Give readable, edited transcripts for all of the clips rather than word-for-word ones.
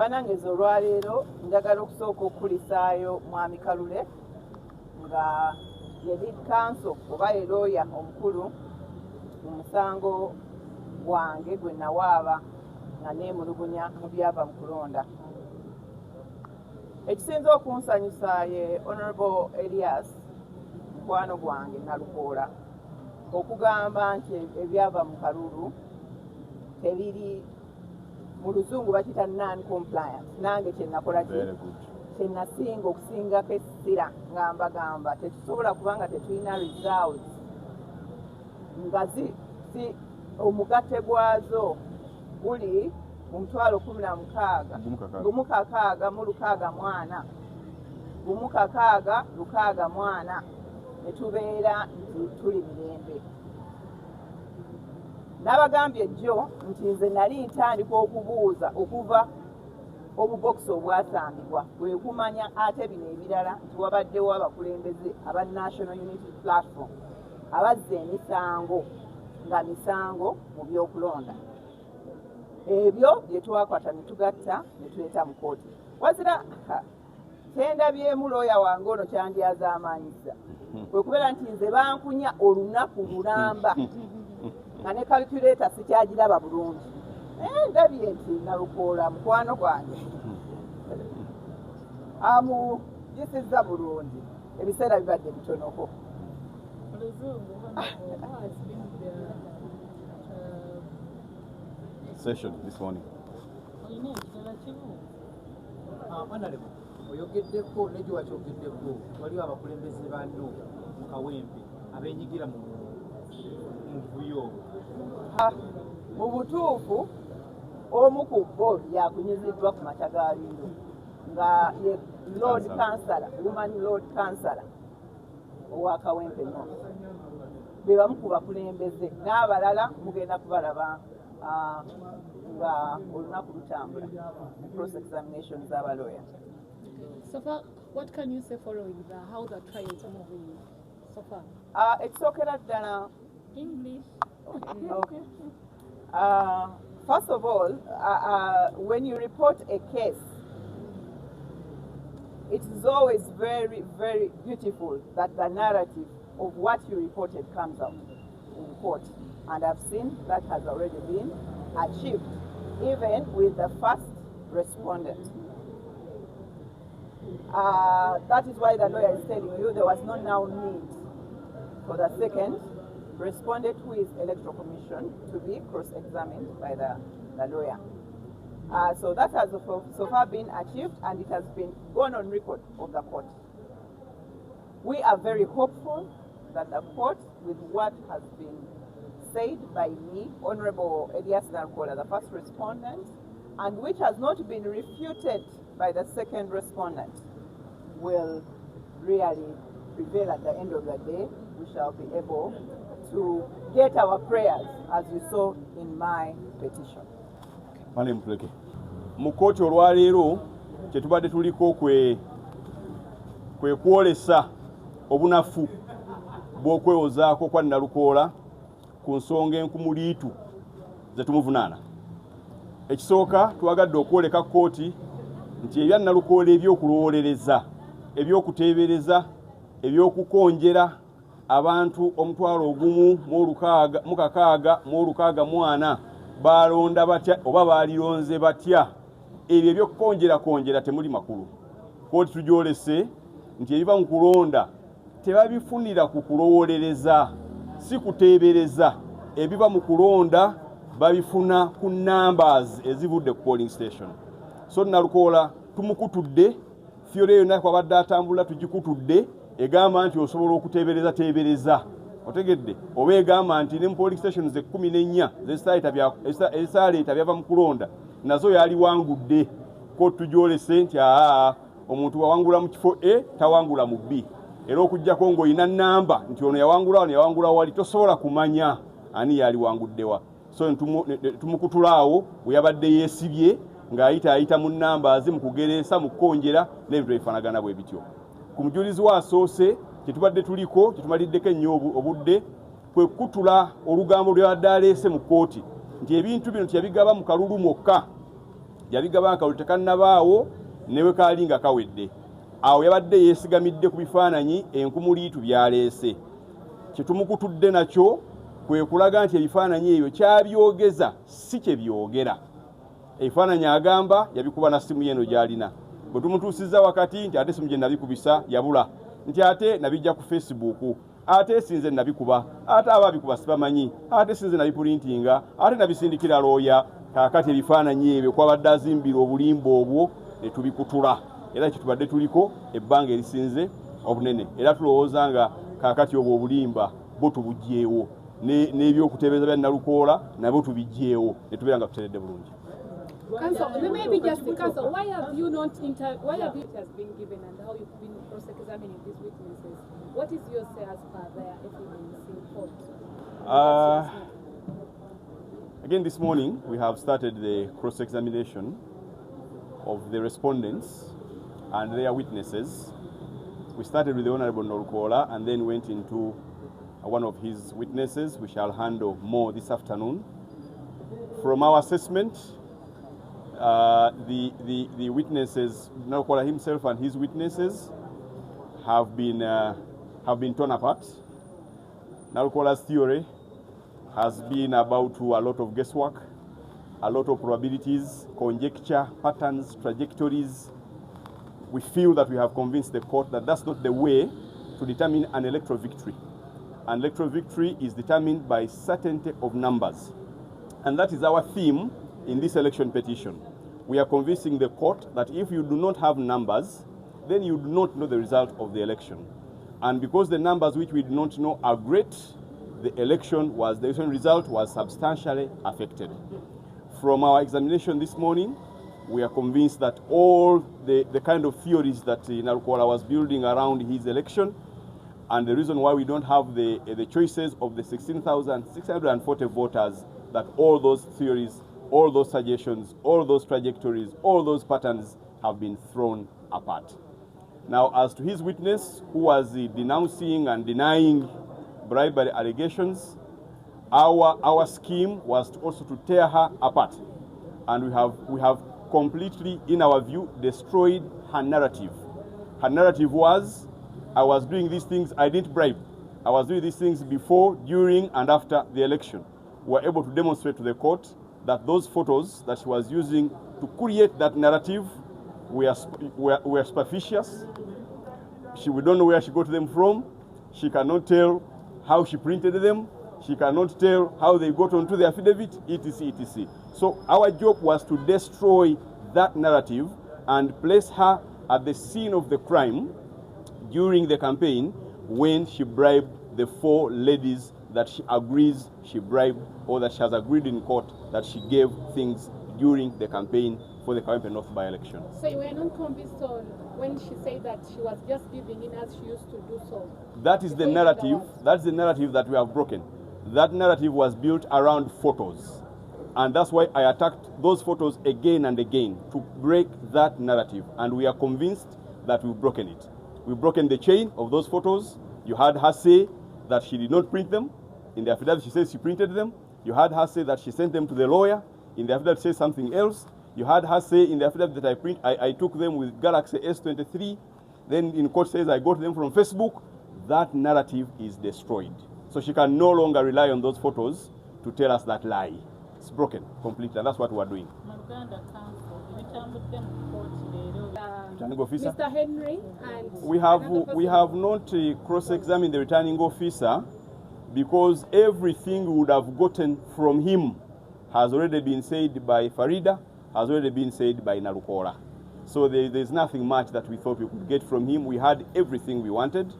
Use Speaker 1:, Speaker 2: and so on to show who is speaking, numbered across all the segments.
Speaker 1: banange olwaleero njagala okusooka okulisaayo mwami Kalule nga ye lead counsel oba ye lawyer omukulu mu musango gwange gwe nawaaba nga neemulugunya mu byava mu kulonda. Ekisinza okunsanyusa ye Honorable Elias mukwano gwange Nalukoola okugamba nti ebyava mu kalulu tebiri mu luzungu bakita non-compliant. Nange kyenakola kyenasinga okusingako essira nga mbagamba tetusobola kubanga tetulina results nga si omugatte gwazo guli mu 16,000 gumu kakaaga mu 640 gumu kakaaga 640 ne tubeera nti tuli mirembe. Nabagambye jjo nti nze nali ntandika okubuuza okuva obubokisi obwasambibwa bwe kumanya ate bino ebirala nti wabaddewo abakulembeze aba National Unity Platform abazza emisango nga misango mu by'okulonda. Ebyo bye twakwata ne tugatta ne tuleeta mu kooti. Wazira tendabyemu looya wange ono kyandyazaamaanyizza kwe kubeera nti nze bankunya olunaku lulamba nga ne calculator sikyagiraba bulungi. Ndabye nti Nalukoola mukwano gwange amugisiza bulungi ebiseera bibadde bitonoko.
Speaker 2: Session this morning.
Speaker 3: Oyogeddeko n'egyo wakyogeddeko waliwo abakulembeze banno mu kawempe abeenyigira mu vuyo.
Speaker 1: Mu butuufu omu ku bo yakunyiziddwa ku makya ga Lindo nga ye Lord Councillor, woman Lord Councillor owa Kawempe North. Be bamu ku bakulembeze n'abalala mugenda kubalaba nga olunaku lutambula mu cross examination z'abalawyer.
Speaker 4: So far, what can you say following how the trials are moving so far?
Speaker 1: Ekisookera ddala
Speaker 4: English.
Speaker 1: Okay. First of all, when you report a case, it is always very, very beautiful that the narrative of what you reported comes out in court. And I've seen that has already been achieved, even with the first respondent. That is why the lawyer is telling you there was no now need for the second respondent, who is Electoral Commission, to be cross-examined by the lawyer. So that has so far been achieved, and it has been gone on record of the court. We are very hopeful that the court, with what has been said by me, Honorable Elias Nalukoola, the first respondent, and which has not been refuted by the second respondent, will really prevail at the end of the day. We shall be able to get our prayers, as you saw in my petition.
Speaker 2: Mu kooti olwaleero kyetubadde tuliko kwe kwolesa obunafu bw'okwewozaako kwa Nalukoola ku nsonga enkumuliitu ze tumuvunaana. Ekisooka twagadde okwoleka kooti nti ebya Nalukoola ebyokulowoolereza, ebyokuteebereza, ebyokukonjera abantu 1,664 balonda batya oba balilonze batya, ebyo ebyokukonjera temuli makulu. Kooti tujolese nti ebiva mu kulonda tebabifunira ku kulowoolereza, si kuteebereza. Ebiva mu kulonda babifuna ku numbers ezivudde ku polling station. So Nalukoola tumukutudde, fiore yonna kwabadde atambula tugikutudde, egamba nti osobola okuteebereza. Otegedde oba egamba nti ne mu polling stations 14 ezisaleeta byava mu kulonda nazo yali wangudde. Ko tujolese nti omuntu wawangula mu kifo A tawangula mu B. Era okujjako ng'olina namba nti ono yawangula wali tosobola kumanya ani yali wanguddewa. So tumukutulaawo bwe yabadde yeesibye ng'ayita mu numbers mu kugeresa mu kukonjera n'ebintu ebifaanagana bwe bityo. Ku mujulizi wa asoose kyetubadde tuliko kyetumaliddeko ennyo obudde kwe kutula olugambo lw'abadde aleese mu kooti nti ebintu bino teyabigaba mu kalulu mwokka, yabigaba akalulu tekannabaawo newe kaali nga kawedde. Awo yabadde yeesigamidde ku bifaananyi enkumuliitu byaleese. Kye tumukutudde nakyo kwe kulaga nti ebifaananyi ebyo kyabyogeza si kye byogera. Ebifaananyi agamba yabikuba na simu yeno gy'alina. Bwe tumutuusizza wakati nti ate simu gye nabikubisa yabula, nti ate nabijja ku Facebook, ate sinze nabikuba, ate ababikuba sibamanyi, ate sinze nabipulintinga, ate nabisindikira looya. Kaakati ebifaananyi ebyo kwabadde azimbira obulimba obwo ne tubikutula. Era kitubadde tuliko ebbanga erisinze obunene. Era tulowooza nga kaakati obwo obulimba bo tubugyeewo. N'ebyokuteebereza bya Nalukoola nabyo tubigyeewo ne tubeera nga tuteredde bulungi.
Speaker 4: Council, maybe just the council, why have you has been given and how you've been cross-examining these witnesses? What is your say as per their evidence in court?
Speaker 2: Again, this morning we have started the cross-examination of the respondents and their witnesses. We started with the Honorable Nalukoola and then went into one of his witnesses. We shall handle more this afternoon. From our assessment, the witnesses, Nalukoola himself and his witnesses, have been torn apart. Nalukoola's theory has been about a lot of guesswork, a lot of probabilities, conjecture, patterns, trajectories. We feel that we have convinced the court that that's not the way to determine an electoral victory. An electoral victory is determined by certainty of numbers. And that is our theme in this election petition. We are convincing the court that if you do not have numbers, then you do not know the result of the election. And because the numbers which we do not know are great, the election result was substantially affected. From our examination this morning, we are convinced that all the kind of theories that Nalukoola was building around his election, and the reason why we don't have the choices of the 16,640 voters, that all those theories, all those suggestions, all those trajectories, all those patterns have been thrown apart. Now, as to his witness, who was denouncing and denying bribery allegations, our scheme was also to tear her apart. And we have completely, in our view, destroyed her narrative. Her narrative was, I was doing these things, I didn't bribe. I was doing these things before, during, and after the election. We were able to demonstrate to the court that those photos that she was using to create that narrative were superficious. We don't know where she got them from. She cannot tell how she printed them. She cannot tell how they got onto the affidavit, etc., etc. So our job was to destroy that narrative and place her at the scene of the crime during the campaign when she bribed the 4 ladies that she agrees she bribed, or that she has agreed in court that she gave things during the campaign for the Kawempe North by-election.
Speaker 4: So you were not convinced on when she said that she was just giving in as she used to do so?
Speaker 2: That is the narrative. That's the narrative that we have broken. That narrative was built around photos. And that's why I attacked those photos again and again to break that narrative. And we are convinced that we've broken it. We've broken the chain of those photos. You heard her say that she did not print them. In the affidavit, she says she printed them. You heard her say that she sent them to the lawyer. In the affidavit, she says something else. You heard her say in the affidavit that I took them with Galaxy S23. Then in court says I got them from Facebook. That narrative is destroyed. So she can no longer rely on those photos to tell us that lie. It's broken completely, and that's what we're doing.
Speaker 4: Mr. Henry, and
Speaker 2: we have not cross-examined the returning officer, because everything we would have gotten from him has already been said by Faridah, has already been said by Nalukoola. So there's nothing much that we thought we could get from him. We had everything we wanted.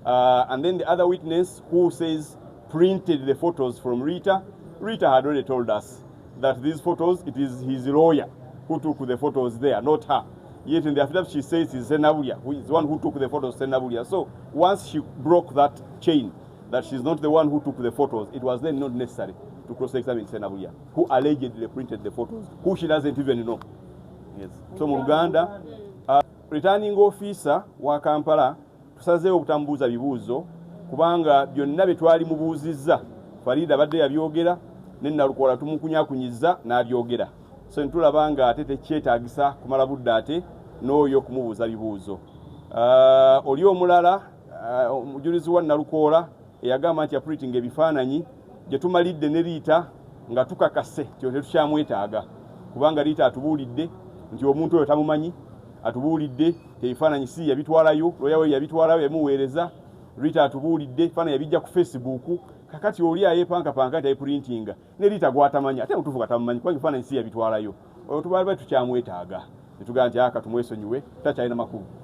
Speaker 2: And then the other witness who says printed the photos from Rita had already told us that these photos, it is his lawyer who took the photos there, not her. Yet in the affidavit she says it's Senabulia, who is the one who took the photos, Senabulia. So once she broke that chain, that she's not the one who took the photos, it was then not necessary to cross-examine Senabulia, who allegedly printed the photos, who she doesn't even know. Yes. So Muganda, returning officer wa Kampala, tusazeewo okutambuuza bibuuzo kubanga byonna bye twali mubuuzizza Faridah badde yabyogera, ne Nalukoola tumukunyakunyiza n'abyogera. so ntulaba nga ate tekyetaagisa kumala budde ate n'oyo kumubuuza bibuuzo. Oli omulala omujulizi wa Nalukoola eyagamba nti yaprintinga ebifaananyi gye tumalidde ne Liita nga tukakase kyo tetukyamwetaaga kubanga Liita atubuulidde nti omuntu oyo tamumanyi, atubuulidde ebifaananyi si yabitwalayo, looya we yabitwalayo yamuweereza. Liita atubuulidde ebifaananyi yabijja ku Facebook. Kakati oli ayepankapanka nti ayiprintinga ne Liita gwatamanyi ate mutuufu katamumanyi kubanga ebifaananyi si yabitwalayo, oyo tubaali tukyamwetaaga ne tugamba nti aka tumwesonyiwe takyalina makulu.